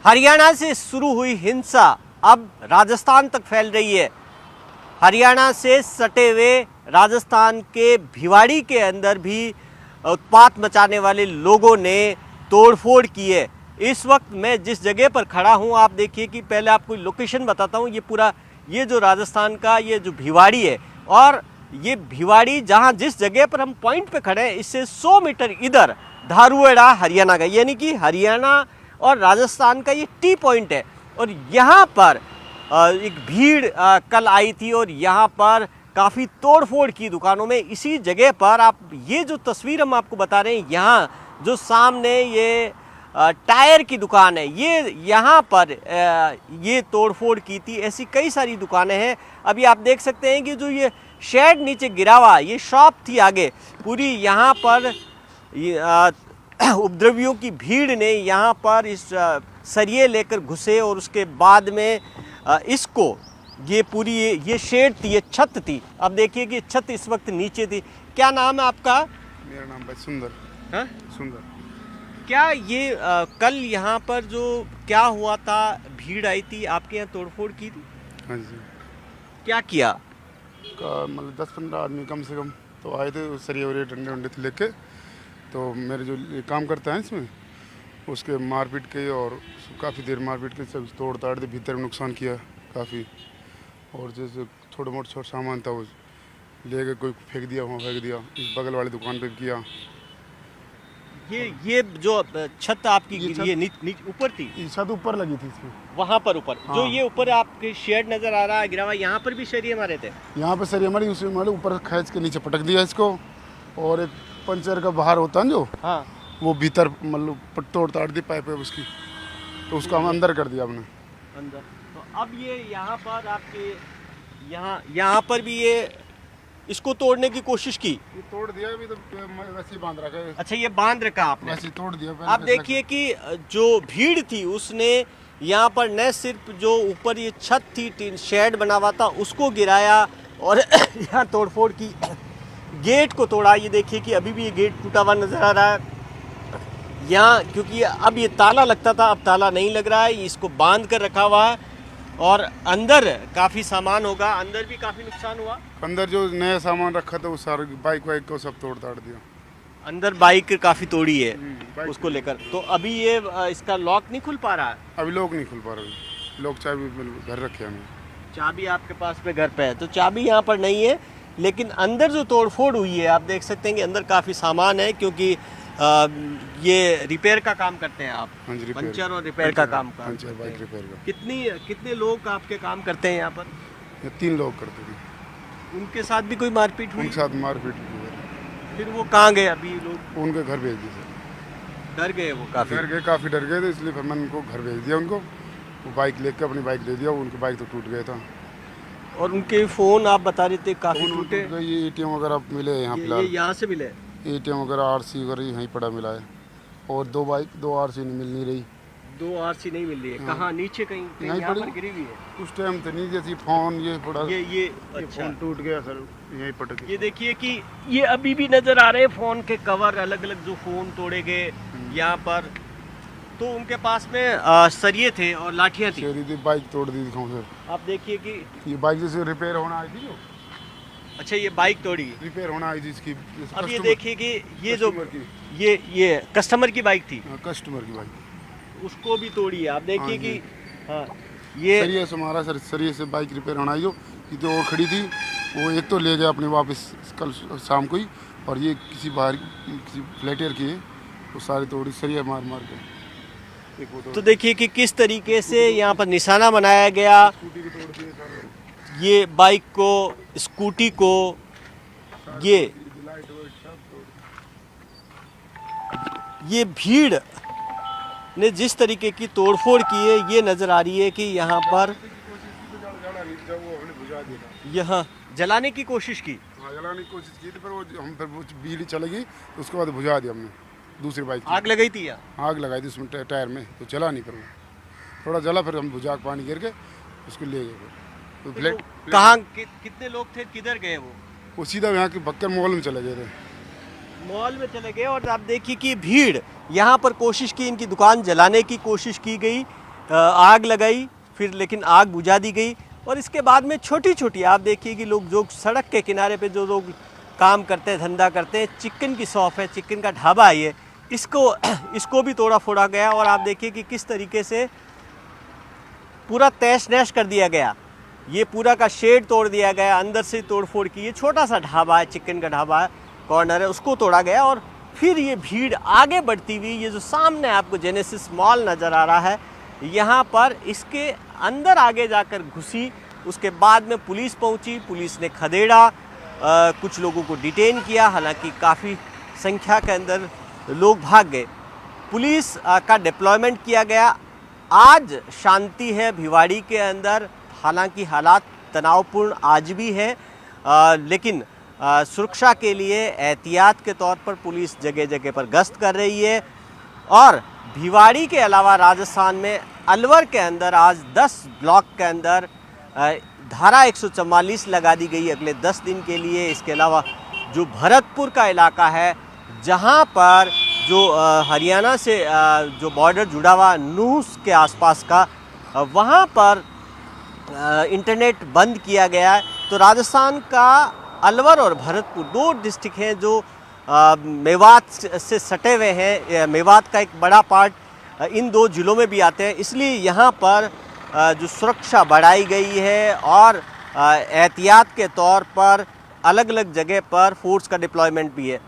हरियाणा से शुरू हुई हिंसा अब राजस्थान तक फैल रही है। हरियाणा से सटे हुए राजस्थान के भिवाड़ी के अंदर भी उत्पात मचाने वाले लोगों ने तोड़फोड़ की है। इस वक्त मैं जिस जगह पर खड़ा हूं, आप देखिए कि पहले आपको लोकेशन बताता हूं। ये पूरा ये जो राजस्थान का ये जो भिवाड़ी है, और ये भिवाड़ी जहां जिस जगह पर हम पॉइंट पे खड़े हैं, इससे 100 मीटर इधर धारूहेड़ा हरियाणा का, यानी कि हरियाणा और राजस्थान का ये टी पॉइंट है। और यहाँ पर एक भीड़ कल आई थी और यहाँ पर काफ़ी तोड़फोड़ की दुकानों में। इसी जगह पर आप ये जो तस्वीर हम आपको बता रहे हैं, यहाँ जो सामने ये टायर की दुकान है, ये यहाँ पर ये तोड़फोड़ की थी। ऐसी कई सारी दुकानें हैं। अभी आप देख सकते हैं कि जो ये शेड नीचे गिरा हुआ, ये शॉप थी आगे पूरी। यहाँ पर उपद्रवियों की भीड़ ने यहाँ पर इस सरिये लेकर घुसे और उसके बाद में इसको ये पूरी ये शेड थी, ये छत थी। अब देखिए कि छत इस वक्त नीचे थी। क्या नाम है आपका? मेरा नाम भाई सुंदर। हाँ? सुंदर। क्या ये कल यहाँ पर जो क्या हुआ था, भीड़ आई थी, आपके यहाँ तोड़फोड़ की थी? हाँ जी। क्या किया? मतलब 10-15 आदमी कम से कम तो आए थे, सरिये वरिये डंडे वंडे थे लेके। तो मेरे जो काम करता है इसमें, उसके मारपीट के और काफ़ी देर मारपीट के सब तोड़ ताड़ दे, भीतर में नुकसान किया काफ़ी। और जैसे छोटा मोटा सामान था वो ले गए, कोई फेंक दिया, वहाँ फेंक दिया, इस बगल वाली दुकान पे भी किया। ये जो छत आपकी ये ऊपर थी? ये छत ऊपर लगी थी इसकी, वहाँ पर ऊपर। हाँ। जो ये ऊपर आपके शेड नजर आ रहा है गिरा हुआ, यहाँ पर भी सरिये मारे थे? यहाँ पे सरिये मारी, उसमें मारे ऊपर खींच के नीचे पटक दिया इसको। और एक पंचर का बाहर होता है जो, हाँ, वो भीतर मतलब तोड़ ताड़ दी पाइप है उसकी, तो उसका हम अंदर कर दिया हमने अंदर। तो अब ये यहाँ पर आपके यहाँ पर भी ये इसको तोड़ने की कोशिश की? ये तोड़ दिया, अभी तो वैसे ही बांध रखा है। अच्छा, ये बांध रखा आपने? वैसे ही तोड़ दिया। आप देखिए कि जो भीड़ थी उसने यहाँ पर न सिर्फ जो ऊपर ये छत थी, टीन शेड बना हुआ था, उसको गिराया और यहाँ तोड़फोड़ की, गेट को तोड़ा। ये देखिए कि अभी भी ये गेट टूटा हुआ नजर आ रहा है यहाँ, क्योंकि अब ये ताला लगता था, अब ताला नहीं लग रहा है। इसको बांध कर रखा हुआ है और अंदर काफ़ी सामान होगा, अंदर भी काफ़ी नुकसान हुआ। अंदर जो नया सामान रखा था वो सारा बाइक वाइक को सब तोड़ ताड़ दिया। अंदर बाइक काफ़ी तोड़ी है बाइक उसको लेकर। तो अभी ये इसका लॉक नहीं खुल पा रहा है? अभी लोग नहीं खुल पा रहे, लोग चाबी घर रखे हमें। चाबी आपके पास में घर पे है, तो चाबी यहाँ पर नहीं है, लेकिन अंदर जो तोड़फोड़ हुई है आप देख सकते हैं कि अंदर काफ़ी सामान है, क्योंकि ये रिपेयर का काम करते हैं आप? हाँ जी, पंचर और रिपेयर का काम पंचर बाइक रिपेयर का। कितने लोग आपके काम करते हैं यहाँ पर? 3 लोग करते थे। उनके साथ भी कोई मारपीट हुई? उनके साथ मारपीट, फिर वो कहाँ गए अभी लोग? उनके घर भेज दिए। डर गए वो काफ़ी? काफ़ी डर गए थे, इसलिए फिर मैंने उनको घर भेज दिया। उनको वो बाइक लेकर अपनी बाइक दे दिया, उनकी बाइक तो टूट गया था। और उनके फ़ोन आप बता रहे थे काफ़ी टूटे? ये ATM वगैरह मिले यहाँ फिलहाल। यहाँ से मिले? ATM वगैरह RC वगैरह यहीं पड़ा मिला है। और 2 बाइक 2 RC मिल नहीं रही। 2 RC नहीं मिल रही है? कहाँ? नीचे कहीं यहीं यहाँ पड़ी पर गिरी हुई है? उस टाइम तो नहीं, जैसी फ़ोन ये पड़ा, ये अच्छा, फ़ोन टूट गया सर, यहीं पटक। ये देखिए कि ये अभी भी नज़र आ रहे हैं फ़ोन के कवर, अलग अलग जो फ़ोन तोड़े गए यहाँ पर। तो उनके पास में सरिये थे और लाठियाँ थी। बाइक तोड़ दी दिखाऊं सर? आप देखिए कि ये बाइक जैसे रिपेयर होना आई थी जो। अच्छा, ये बाइक तोड़ी, रिपेयर होना आई थी इसकी। अब ये देखिए कि ये जो ये कस्टमर की बाइक थी, कस्टमर की बाइक, उसको भी तोड़ी है। आप देखिए कि हाँ, ये सरिये से मारा सर, सरिये से बाइक रिपेयर होना आई जो, ये तो और खड़ी थी, वो एक तो ले गया अपने वापस कल शाम को ही, और ये किसी बाहर किसी फ्लैटर की है, वो सारी तोड़ी सरिया मार मार के। तो देखिए कि किस तरीके से यहाँ पर निशाना बनाया गया, ये बाइक को, स्कूटी को, ये भीड़ ने जिस तरीके की तोड़फोड़ की है, ये नज़र आ रही है कि यहाँ पर यहाँ जलाने की कोशिश की। जलाने की कोशिश की थी, पर वो बिजली चलेगी तो उसके बाद बुझा दिया हमने। दूसरी बाइक आग लगाई थी या? आग लगाई थी उसमें टायर में, तो चला नहीं, पर वो थोड़ा जला, फिर हम बुझा पानी गिर के उसको ले गए। तो कहाँ कितने लोग थे, किधर गए वो सीधा यहाँ के बक्कर मॉल में चले गए थे। मॉल में चले गए। और आप देखिए कि भीड़ यहाँ पर कोशिश की, इनकी दुकान जलाने की कोशिश की गई, आग लगाई, फिर लेकिन आग बुझा दी गई। और इसके बाद में छोटी छोटी आप देखिए कि लोग जो सड़क के किनारे पे जो लोग काम करते हैं, धंधा करते हैं, चिकन की शॉप है, चिकन का ढाबा है ये, इसको भी तोड़ा फोड़ा गया। और आप देखिए कि किस तरीके से पूरा तहस नहस कर दिया गया। ये पूरा का शेड तोड़ दिया गया, अंदर से तोड़ फोड़ की। ये छोटा सा ढाबा है, चिकन का ढाबा है, कॉर्नर है, उसको तोड़ा गया। और फिर ये भीड़ आगे बढ़ती हुई, ये जो सामने आपको जेनेसिस मॉल नज़र आ रहा है, यहाँ पर इसके अंदर आगे जाकर घुसी। उसके बाद में पुलिस पहुँची, पुलिस ने खदेड़ा, कुछ लोगों को डिटेन किया, हालांकि काफ़ी संख्या के अंदर लोग भाग गए। पुलिस का डिप्लॉयमेंट किया गया। आज शांति है भिवाड़ी के अंदर, हालांकि हालात तनावपूर्ण आज भी है, लेकिन सुरक्षा के लिए एहतियात के तौर पर पुलिस जगह जगह पर गश्त कर रही है। और भिवाड़ी के अलावा राजस्थान में अलवर के अंदर आज 10 ब्लॉक के अंदर धारा 144 लगा दी गई अगले 10 दिन के लिए। इसके अलावा जो भरतपुर का इलाका है, जहां पर जो हरियाणा से जो बॉर्डर जुड़ा हुआ नूह के आसपास का, वहां पर इंटरनेट बंद किया गया है। तो राजस्थान का अलवर और भरतपुर 2 डिस्ट्रिक्ट हैं जो मेवात से सटे हुए हैं। मेवात का एक बड़ा पार्ट इन 2 ज़िलों में भी आते हैं, इसलिए यहाँ पर जो सुरक्षा बढ़ाई गई है और एहतियात के तौर पर अलग अलग जगह पर फोर्स का डिप्लॉयमेंट भी है।